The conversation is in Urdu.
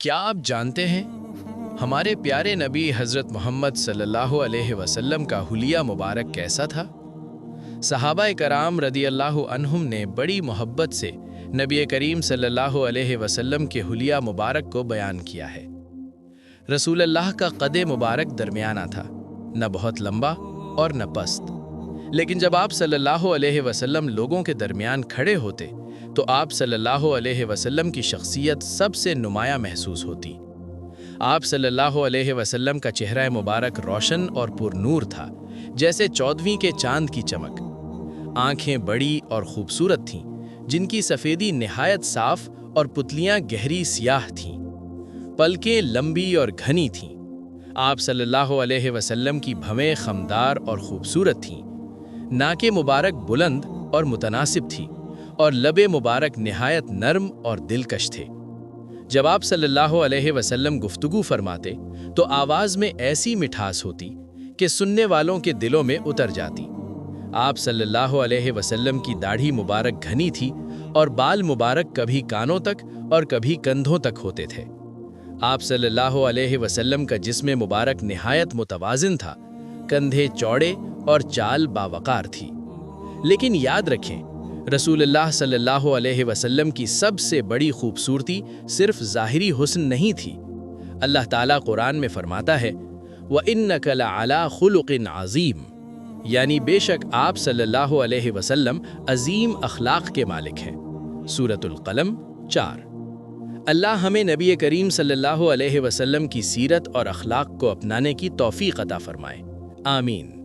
کیا آپ جانتے ہیں ہمارے پیارے نبی حضرت محمد صلی اللہ علیہ وسلم کا حلیہ مبارک کیسا تھا؟ صحابہ کرام رضی اللہ عنہم نے بڑی محبت سے نبی کریم صلی اللہ علیہ وسلم کے حلیہ مبارک کو بیان کیا ہے۔ رسول اللہ کا قد مبارک درمیانہ تھا، نہ بہت لمبا اور نہ پست، لیکن جب آپ صلی اللہ علیہ وسلم لوگوں کے درمیان کھڑے ہوتے تو آپ صلی اللہ علیہ وسلم کی شخصیت سب سے نمایاں محسوس ہوتی۔ آپ صلی اللہ علیہ وسلم کا چہرہ مبارک روشن اور پر نور تھا، جیسے 14ویں کے چاند کی چمک۔ آنکھیں بڑی اور خوبصورت تھیں، جن کی سفیدی نہایت صاف اور پتلیاں گہری سیاہ تھیں۔ پلکیں لمبی اور گھنی تھیں۔ آپ صلی اللہ علیہ وسلم کی بھویں خمدار اور خوبصورت تھیں۔ ناک مبارک بلند اور متناسب تھی، اور لب مبارک نہایت نرم اور دلکش تھے۔ جب آپ صلی اللہ علیہ وسلم گفتگو فرماتے تو آواز میں ایسی مٹھاس ہوتی کہ سننے والوں کے دلوں میں اتر جاتی۔ آپ صلی اللہ علیہ وسلم کی داڑھی مبارک گھنی تھی اور بال مبارک کبھی کانوں تک اور کبھی کندھوں تک ہوتے تھے۔ آپ صلی اللہ علیہ وسلم کا جسم مبارک نہایت متوازن تھا، کندھے چوڑے اور چال باوقار تھی۔ لیکن یاد رکھیں، رسول اللہ صلی اللہ علیہ وسلم کی سب سے بڑی خوبصورتی صرف ظاہری حسن نہیں تھی۔ اللہ تعالیٰ قرآن میں فرماتا ہے وَإِنَّكَ لَعَلَىٰ خُلُقٍ عَظِيمٍ، یعنی بے شک آپ صلی اللہ علیہ وسلم عظیم اخلاق کے مالک ہیں۔ سورۃ القلم 4۔ اللہ ہمیں نبی کریم صلی اللہ علیہ وسلم کی سیرت اور اخلاق کو اپنانے کی توفیق عطا فرمائے، آمین۔